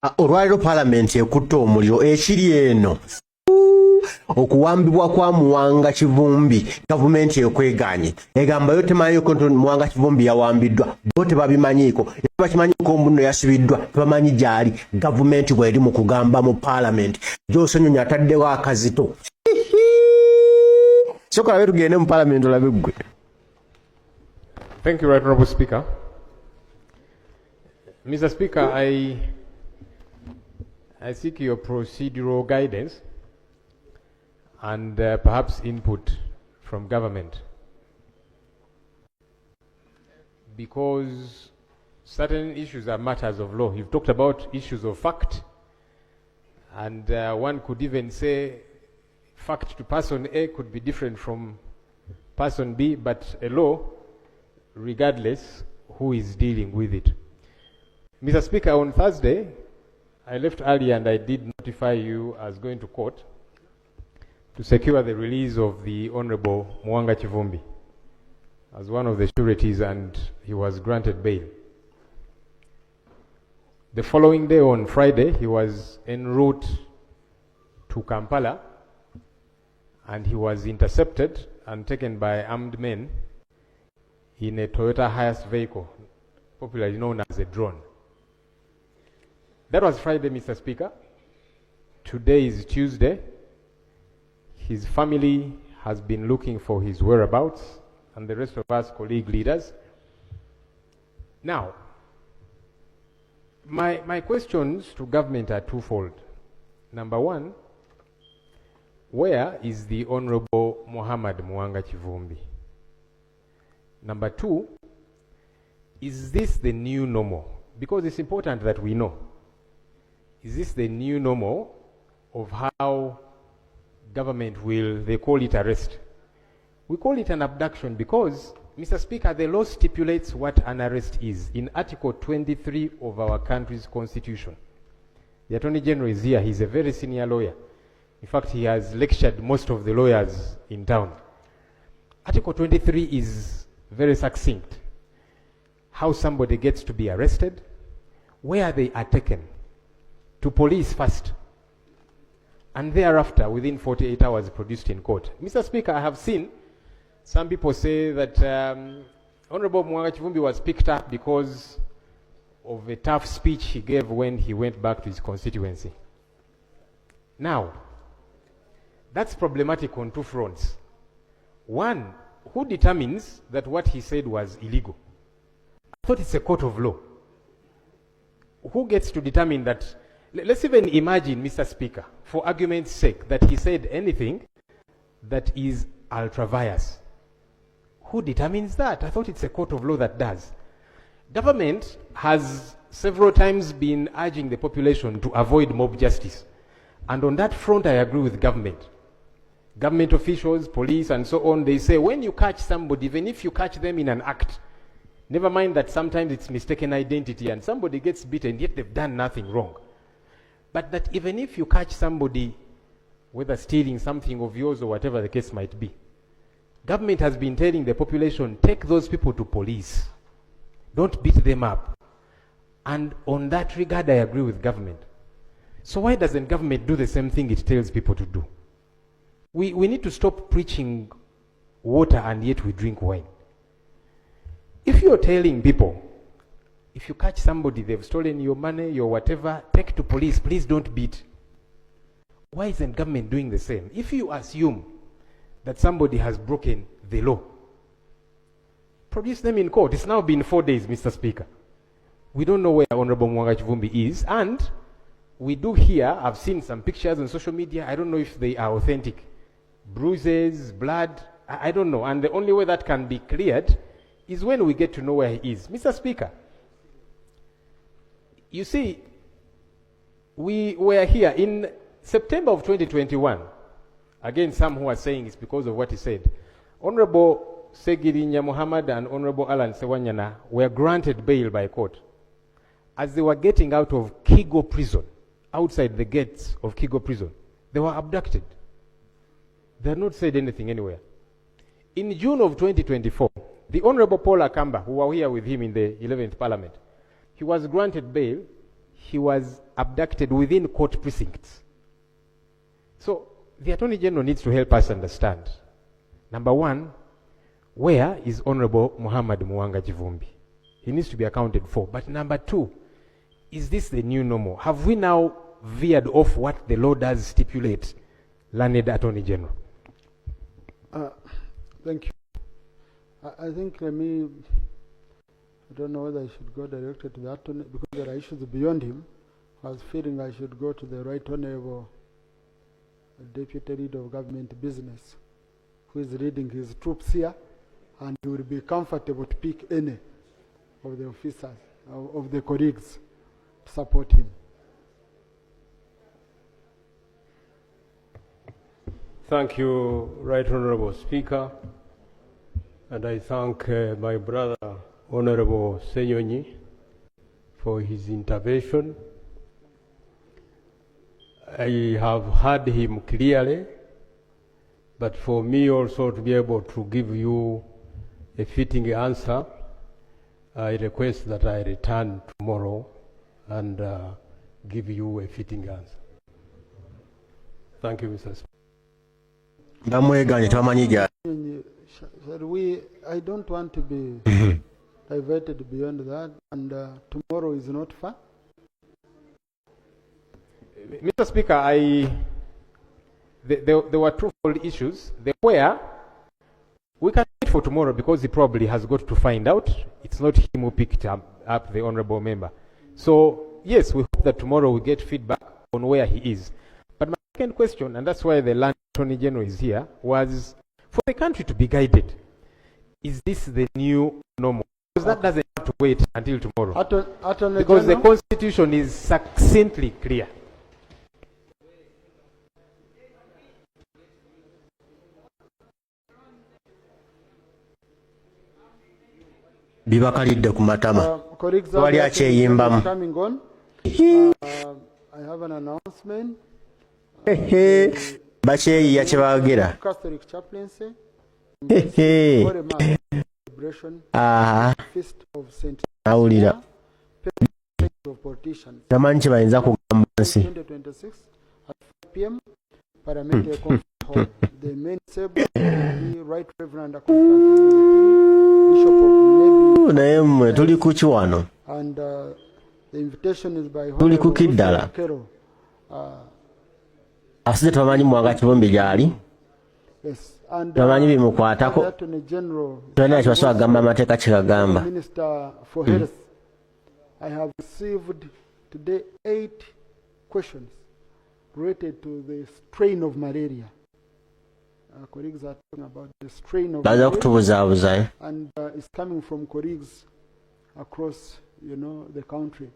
Olwaliro Parliament ekutta omuliro ekiri eno okuwambibwa kwa Muwanga Kivumbi gavumenti ekweganye egamba yo temanyi ko Muwanga Kivumbi yawambiddwa bo tebabimanyiiko bakimanyiiko mbuno yasibiddwa tebamanyi gyali gavumenti bw'eri mu kugamba mu Parliament Senyonyi atadewo akazito sokola betu tugende mu Parliament olabe ggwe. Thank you, Right Honorable Speaker. Mr. Speaker, I seek your procedural guidance and perhaps input from government, because certain issues are matters of law. You've talked about issues of fact, and one could even say fact to person A could be different from person B, but a law, regardless who is dealing with it. Mr. Speaker, on Thursday, I left early and I did notify you as going to court to secure the release of the Honorable Muwanga Kivumbi as one of the sureties, and he was granted bail. The following day, on Friday, he was en route to Kampala and he was intercepted and taken by armed men in a Toyota Hiace vehicle, popularly known as a drone. That was Friday, Mr. Speaker. Today is Tuesday. His family has been looking for his whereabouts, and the rest of us colleague leaders. Now, my questions to government are twofold. Number one, where is the Honorable Muhammad Muwanga Kivumbi? Number two, is this the new normal? Because it's important that we know. Is this the new normal of how government will, they call it arrest? We call it an abduction because, Mr. Speaker, the law stipulates what an arrest is in Article 23 of our country's constitution. The Attorney General is here. He's a very senior lawyer. In fact, he has lectured most of the lawyers in town. Article 23 is very succinct. How somebody gets to be arrested, where they are taken, to police first, and thereafter, within 48 hours, produced in court. Mr. Speaker, I have seen some people say that Honorable Muwanga Kivumbi was picked up because of a tough speech he gave when he went back to his constituency. Now, that's problematic on two fronts. One, who determines that what he said was illegal? I thought it's a court of law. Who gets to determine that? Let's even imagine, Mr. Speaker, for argument's sake, that he said anything that is ultra-vires. Who determines that? I thought it's a court of law that does. Government has several times been urging the population to avoid mob justice. And on that front, I agree with government. Government officials, police, and so on, they say when you catch somebody, even if you catch them in an act, never mind that sometimes it's mistaken identity and somebody gets beaten, yet they've done nothing wrong. But that even if you catch somebody, whether stealing something of yours or whatever the case might be, government has been telling the population, take those people to police. Don't beat them up. And on that regard, I agree with government. So why doesn't government do the same thing it tells people to do? We need to stop preaching water and yet we drink wine. If you're telling people, if you catch somebody, they've stolen your money, your whatever, take to police, please don't beat. Why isn't government doing the same? If you assume that somebody has broken the law, produce them in court. It's now been 4 days, Mr. Speaker. We don't know where Honorable Muwanga Kivumbi is, and we do hear, I've seen some pictures on social media, I don't know if they are authentic. Bruises, blood, I don't know. And the only way that can be cleared is when we get to know where he is. Mr. Speaker, you see, we were here in September of 2021. Again, some who are saying it's because of what he said. Honorable Segirinya Muhammad and Honorable Alan Sewanyana were granted bail by court. As they were getting out of Kigo prison, outside the gates of Kigo prison, they were abducted. They had not said anything anywhere. In June of 2024, the Honorable Paul Akamba, who were here with him in the 11th Parliament, he was granted bail. He was abducted within court precincts. So the Attorney General needs to help us understand. Number one, where is Honorable Muhammad Muwanga Kivumbi? He needs to be accounted for. But number two, is this the new normal? Have we now veered off what the law does stipulate, learned Attorney General? Thank you. I think I don't know whether I should go directly to the attorney because there are issues beyond him. I was feeling I should go to the Right Honorable Deputy Leader of Government Business, who is leading his troops here, and he will be comfortable to pick any of the officers, of the colleagues, to support him. Thank you, Right Honorable Speaker, and I thank my brother, Honorable Senyonyi, for his intervention. I have heard him clearly, but for me also to be able to give you a fitting answer, I request that I return tomorrow and give you a fitting answer. Thank you, Mr. Speaker. Shall we? I don't want to be diverted beyond that, and tomorrow is not far. Mr. Speaker, there were twofold issues. The where, we can wait for tomorrow because he probably has got to find out. It's not him who picked up the honorable member. So, yes, we hope that tomorrow we get feedback on where he is. But my second question, and that's why the Land Attorney General is here, was for the country to be guided. Is this the new normal? Because that doesn't have to wait until tomorrow. Because the Constitution is succinctly clear. Bibakalidde ku matama. Wali akyeyimbamu. Coming on. I have an announcement. Bakyeyiya kye baagera. Catholic chaplaincy. Feast of St. Amawulire. Tamanyi kye bayinza kugamba nsi. 2026 at 5 p.m. Parliamentary Conference Hall. The main ceremony, Right Reverend Bishop of Nebi. Naye mmwe tuli ku ki wano? And the invitation is by Tuli ku kiddala. Asije tubamanyi Muwanga Kivumbi gyali. Yes. And tubamanyi bimukwatako. Tulina kibasobola kugamba amateeka kigagamba. Minister for Health, I have received today 8 questions related to the strain of malaria. Colleagues are talking about the strain of malaria, and it's coming from colleagues across, the country.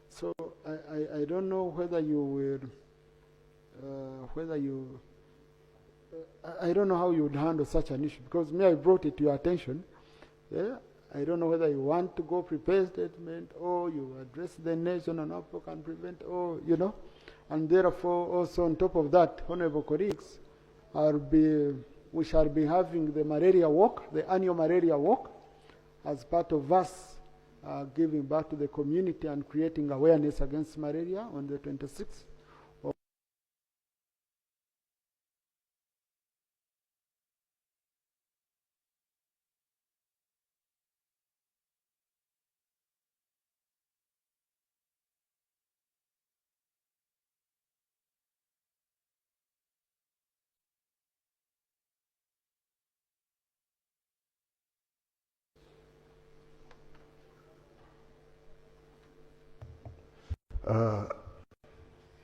So I don't know whether you will, I don't know how you would handle such an issue, because I brought it to your attention. Yeah, I don't know whether you want to go prepare statement or you address the nation on how people can prevent, or and therefore also on top of that, honorable colleagues, we shall be having the malaria walk, the annual malaria walk, as part of us giving back to the community and creating awareness against malaria on the 26th.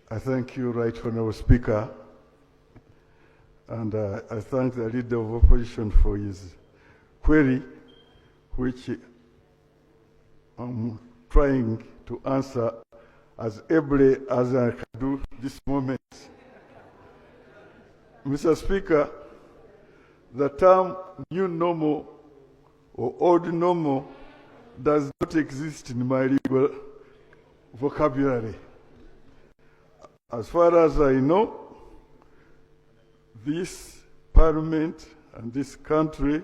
I thank you, Right Honorable Speaker, and I thank the Leader of Opposition for his query, which I'm trying to answer as ably as I can do this moment. Mr. Speaker, the term new normal or old normal does not exist in my legal vocabulary. As far as I know, this parliament and this country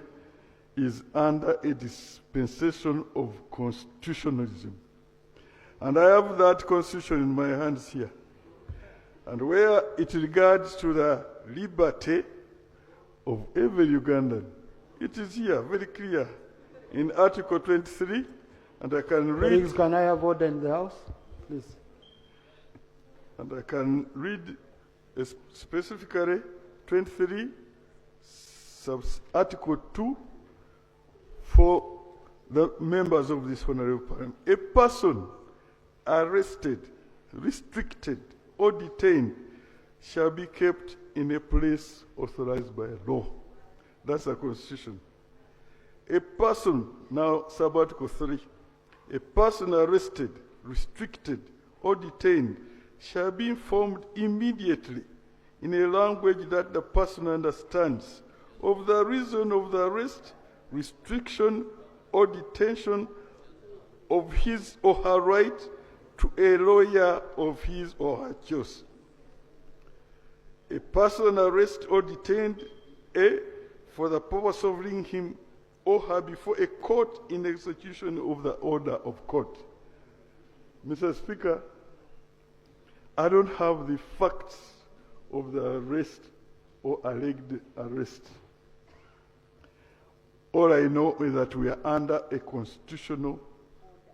is under a dispensation of constitutionalism. And I have that constitution in my hands here. And where it regards to the liberty of every Ugandan, it is here, very clear, in Article 23, and I can read... Colleagues, can I have order in the House, please? And I can read specifically 23, Article 2, for the members of this Honorable Parliament. A person arrested, restricted, or detained shall be kept in a place authorized by law. That's the Constitution. A person, now sub-article 3, a person arrested, restricted, or detained shall be informed immediately in a language that the person understands of the reason of the arrest, restriction, or detention, of his or her right to a lawyer of his or her choice. A person arrested or detained, A, for the purpose of bringing him or her before a court in execution of the order of court. Mr. Speaker, I don't have the facts of the arrest or alleged arrest. All I know is that we are under a constitutional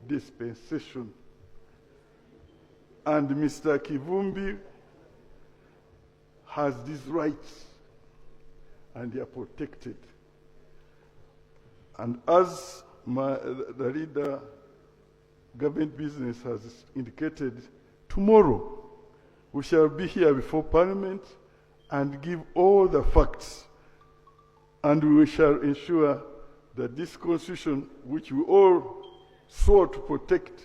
dispensation. And Mr. Kivumbi has these rights, and they are protected. And as the leader, government business has indicated, tomorrow we shall be here before Parliament and give all the facts, and we shall ensure that this Constitution, which we all swore to protect,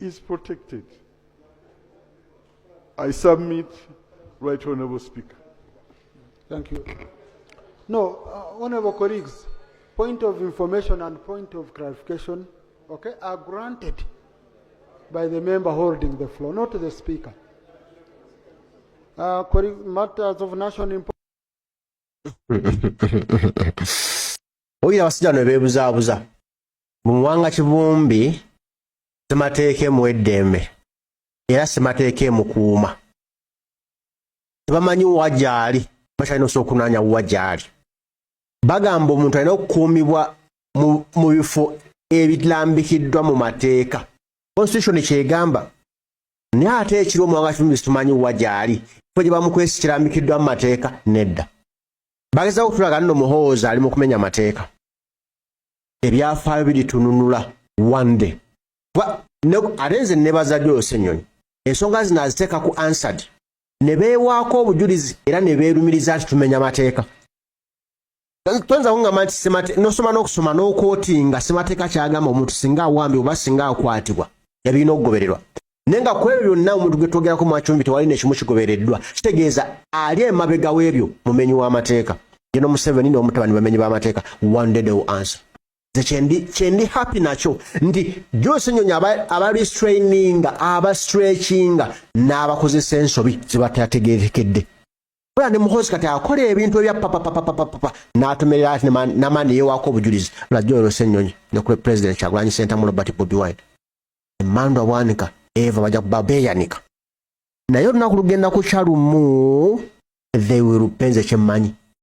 is protected. I submit, Right Honourable Speaker. Thank you. No, honourable colleagues, point of information and point of clarification, okay, are granted by the member holding the floor, not the speaker. Matters of national importance. Oyira abasijjano beebuzaabuza Muwanga Kivumbi semateeka emu eddembe era semateeka emukuuma. Tebamanyi wa gy'ali, bakyalina osobola okunaanya wa gy'ali. Bagamba omuntu alina okukuumibwa mu bifo ebilambikiddwa mu mateeka. Constitution kyegamba. Naye ate ekiro Muwanga Kivumbi situmanyi wa gy'ali. Kifo gye bamukwesi kirambikiddwa mu mateeka nedda. Bagezaawo okutulaga nno muhooza ali mu kumenya mateeka. Ebyafaayo biritununula one day. Ate nze nebaza gyo Senyonyi. Ensonga zino aziteeka ku answered. Ne beewaako obujulizi era ne beerumiriza nti tumenya mateeka. Twenza kungamba nti nosoma n'okusoma n'okootinga semateeka kyagamba omuntu singa awambi oba singa akwatibwa yabirina okugobererwa. Naye nga ku ebyo byonna omuntu gwe twogerako mu Kivumbi tewali n'ekimu kigobereddwa. Kitegeeza ali emabega w'ebyo mumenyi w'amateeka. Ye n'Omuseveni n'Omutabani bamenyi b'amateeka. One day they will answer. Kyendi happy nakyo nti gyo Senyonyi abarestraininga abastretchinga n'abakozesa ensobi zibatategeerekedde. Bula ne muhoozi kati akola ebintu ebya papa n'atomerera ati n'amaani yeewaako obujulizi. Lwajjo Senyonyi ne ku President Kyagulanyi Ssentamu mu Robert Bobi Wine. Emmandu abwanika Eva bajja kuba beeyanika. Naye olunaku lugenda ku kyalumu they will penze kyemmanyi.